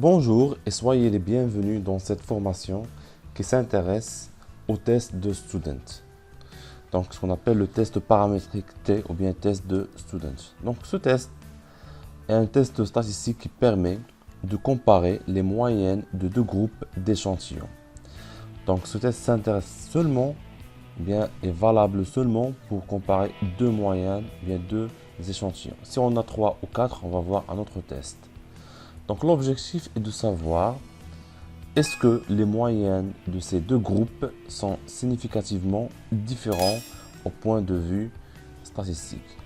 Bonjour et soyez les bienvenus dans cette formation qui s'intéresse au test de student. Donc ce qu'on appelle le test paramétrique T ou bien test de student. Donc ce test est un test statistique qui permet de comparer les moyennes de deux groupes d'échantillons. Donc ce test s'intéresse seulement, bien est valable seulement pour comparer deux moyennes, bien deux échantillons. Si on a 3 ou 4, on va voir un autre test. Donc l'objectif est de savoir est-ce que les moyennes de ces deux groupes sont significativement différents au point de vue statistique.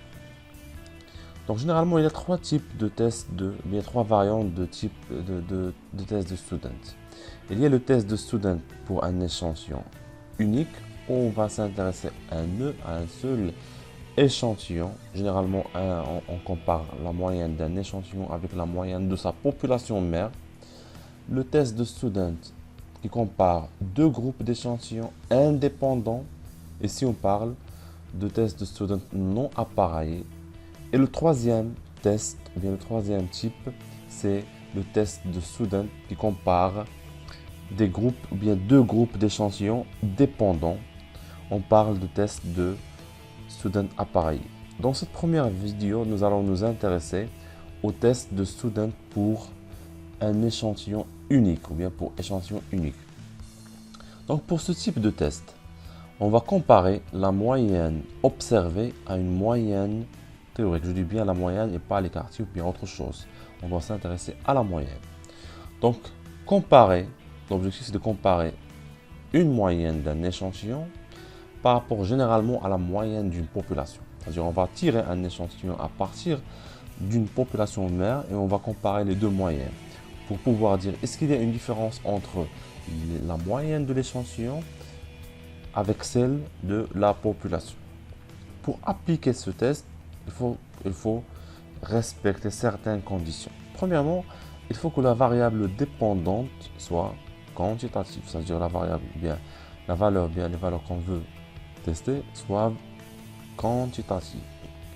Donc généralement il y a trois types de tests, bien trois variantes de type de test de student. Il y a le test de student pour un échantillon unique où on va s'intéresser à un seul échantillon. Généralement on compare la moyenne d'un échantillon avec la moyenne de sa population mère. Le test de student qui compare deux groupes d'échantillons indépendants. Ici, on parle de test de student non appareillé. Et le troisième test, bien le troisième type, c'est le test de student qui compare des groupes ou bien deux groupes d'échantillons dépendants. On parle de test de student appareillé. Dans cette première vidéo, nous allons nous intéresser au test de student pour un échantillon unique ou bien pour échantillon unique. Donc pour ce type de test, on va comparer la moyenne observée à une moyenne théorique. Je dis bien la moyenne et pas l'écartif ou bien autre chose. On doit s'intéresser à la moyenne. Donc comparer, l'objectif c'est de comparer une moyenne d'un échantillon par rapport généralement à la moyenne d'une population. C'est-à-dire on va tirer un échantillon à partir d'une population mère et on va comparer les deux moyennes pour pouvoir dire est-ce qu'il y a une différence entre la moyenne de l'échantillon avec celle de la population. Pour appliquer ce test, il faut respecter certaines conditions. Premièrement, il faut que la variable dépendante soit quantitative, c'est-à-dire la variable bien la valeur bien les valeurs qu'on veut tester soient quantitatives.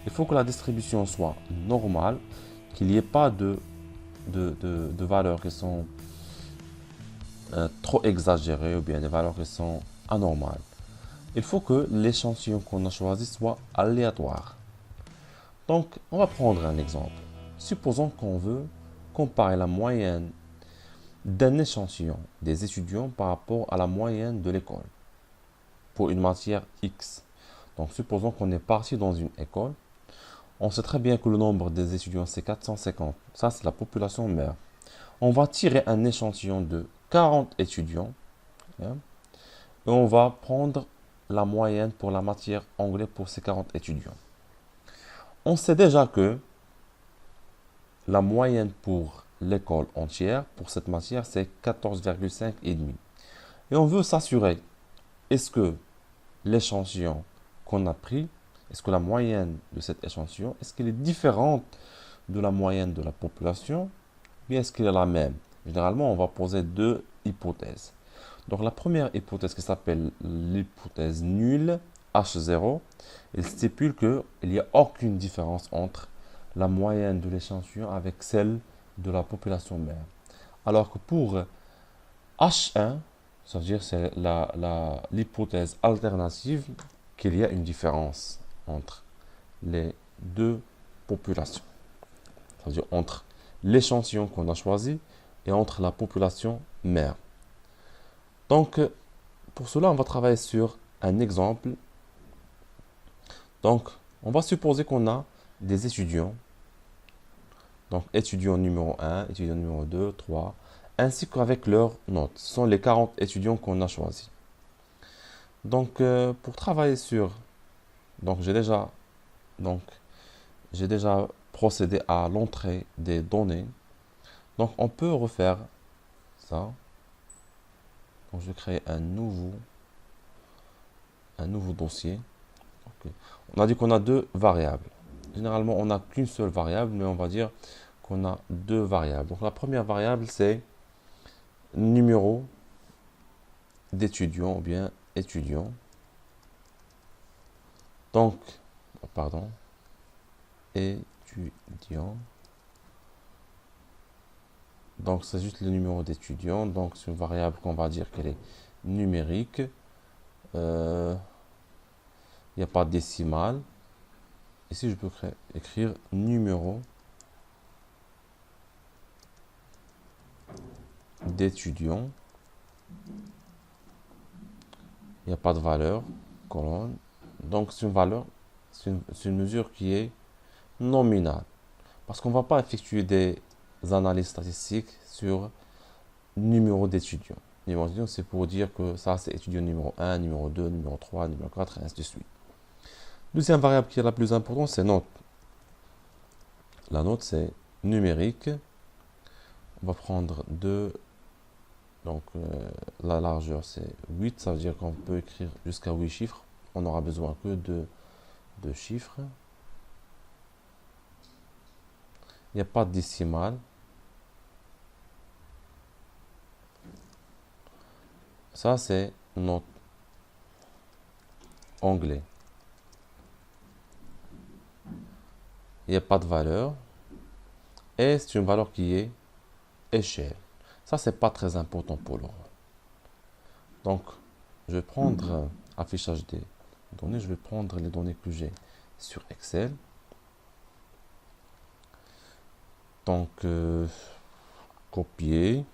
Il faut que la distribution soit normale, qu'il n'y ait pas de valeurs qui sont trop exagérées ou bien des valeurs qui sont anormales. Il faut que l'échantillon qu'on a choisi soit aléatoire. Donc, on va prendre un exemple. Supposons qu'on veut comparer la moyenne d'un échantillon des étudiants par rapport à la moyenne de l'école pour une matière X. Donc, supposons qu'on est parti dans une école. On sait très bien que le nombre des étudiants, c'est 450. Ça, c'est la population mère. On va tirer un échantillon de 40 étudiants. Hein, et on va prendre la moyenne pour la matière anglais pour ces 40 étudiants. On sait déjà que la moyenne pour l'école entière, pour cette matière, c'est 14,5 et demi. Et on veut s'assurer, est-ce que l'échantillon qu'on a pris, est-ce que la moyenne de cet échantillon, est-ce qu'elle est différente de la moyenne de la population, ou bien est-ce qu'elle est la même? Généralement, on va poser deux hypothèses. Donc la première hypothèse qui s'appelle l'hypothèse nulle, H0, elle stipule qu'il n'y a aucune différence entre la moyenne de l'échantillon avec celle de la population mère. Alors que pour H1, c'est-à-dire c'est l'hypothèse alternative qu'il y a une différence entre les deux populations. C'est-à-dire entre l'échantillon qu'on a choisi et entre la population mère. Donc, pour cela, on va travailler sur un exemple. Donc, on va supposer qu'on a des étudiants. Donc, étudiant numéro 1, étudiant numéro 2, 3, ainsi qu'avec leurs notes. Ce sont les 40 étudiants qu'on a choisis. Donc, pour travailler sur... Donc, donc, j'ai déjà procédé à l'entrée des données. Donc, on peut refaire ça. Donc, je vais créer un nouveau dossier. Okay. On a dit qu'on a deux variables. Généralement, on n'a qu'une seule variable, mais on va dire qu'on a deux variables. Donc, la première variable, c'est numéro d'étudiant ou bien étudiant. Donc, pardon, étudiant. Donc, c'est juste le numéro d'étudiant. Donc, c'est une variable qu'on va dire qu'elle est numérique. Il n'y a pas de décimale. Ici, je peux écrire numéro d'étudiant. Il n'y a pas de valeur, colonne. Donc, c'est une valeur, c'est une mesure qui est nominale. Parce qu'on ne va pas effectuer des analyses statistiques sur numéro d'étudiant. Numéro d'étudiant, c'est pour dire que ça, c'est étudiant numéro 1, numéro 2, numéro 3, numéro 4, et ainsi de suite. Deuxième variable qui est la plus importante, c'est note. La note, c'est numérique. On va prendre 2. Donc, la largeur, c'est 8. Ça veut dire qu'on peut écrire jusqu'à 8 chiffres. On n'aura besoin que de 2 chiffres. Il n'y a pas de décimale. Ça, c'est notre onglet. Il n'y a pas de valeur. Et c'est une valeur qui est échelle. Ça, c'est pas très important pour l'oral. Donc, je vais prendre affichage des données. Je vais prendre les données que j'ai sur Excel. Donc, copier.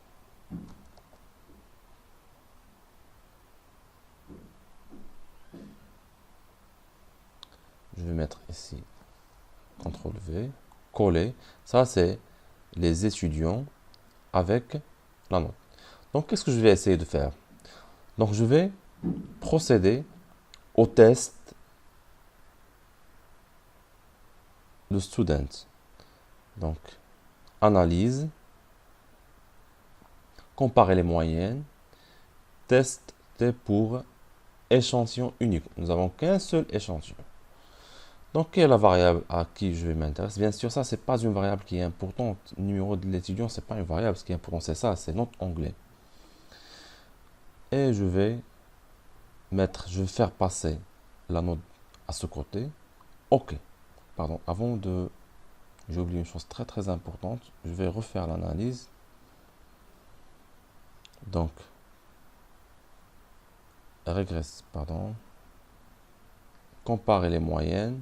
Je vais mettre ici CTRL V, coller. Ça, c'est les étudiants avec la note. Donc, qu'est-ce que je vais essayer de faire? Donc, je vais procéder au test de student. Donc, analyse, comparer les moyennes, test pour échantillon unique. Nous n'avons qu'un seul échantillon. Donc, quelle est la variable à qui je vais m'intéresser? Bien sûr, ça, c'est pas une variable qui est importante. Le numéro de l'étudiant, c'est pas une variable. Ce qui est important, c'est ça, c'est notre onglet. Et je vais faire passer la note à ce côté. OK. Pardon, j'ai oublié une chose très très importante. Je vais refaire l'analyse. Donc, comparer les moyennes.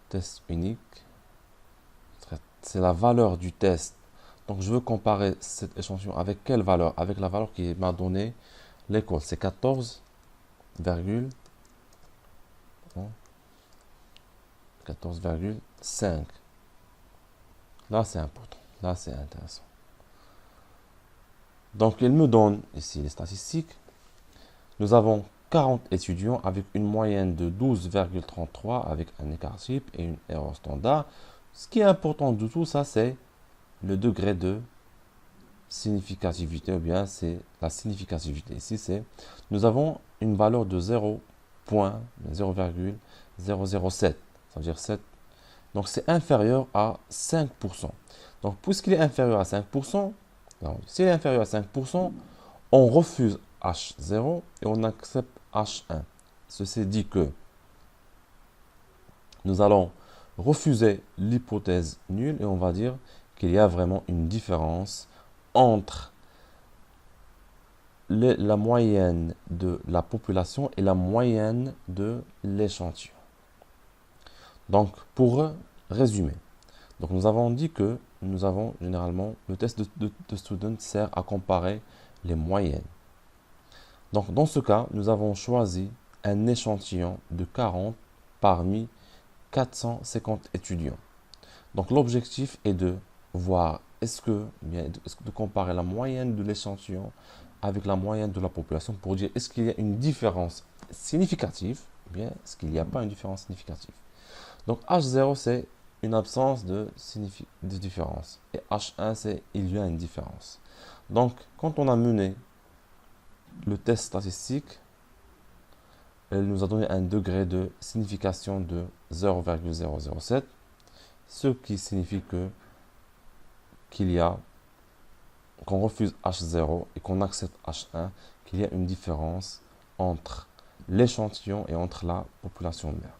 Test unique. C'est la valeur du test. Donc, je veux comparer cet échantillon avec quelle valeur? Avec la valeur qui m'a donné l'école. C'est 14,5. Là, c'est important. Là, c'est intéressant. Donc, il me donne ici les statistiques. Nous avons 40 étudiants avec une moyenne de 12,33 avec un écart type et une erreur standard. Ce qui est important du tout, ça, c'est le degré de significativité, ou bien c'est la significativité. Ici, nous avons une valeur de 0,007. Ça veut dire 7. Donc, c'est inférieur à 5%. Donc, puisqu'il est inférieur à 5%, s'il est inférieur à 5%, on refuse H0 et on accepte H1. Ceci dit que nous allons refuser l'hypothèse nulle et on va dire qu'il y a vraiment une différence entre la moyenne de la population et la moyenne de l'échantillon. Donc, pour résumer, donc nous avons dit que nous avons généralement, le test de student sert à comparer les moyennes. Donc, dans ce cas, nous avons choisi un échantillon de 40 parmi 450 étudiants. Donc, l'objectif est de voir de comparer la moyenne de l'échantillon avec la moyenne de la population pour dire est-ce qu'il y a une différence significative ou bien est-ce qu'il n'y a pas une différence significative. Donc, H0, c'est une absence de différence. Et H1, c'est il y a une différence. Donc, quand on a mené le test statistique, elle nous a donné un degré de signification de 0,007, ce qui signifie qu'on refuse H0 et qu'on accepte H1, qu'il y a une différence entre l'échantillon et entre la population mère.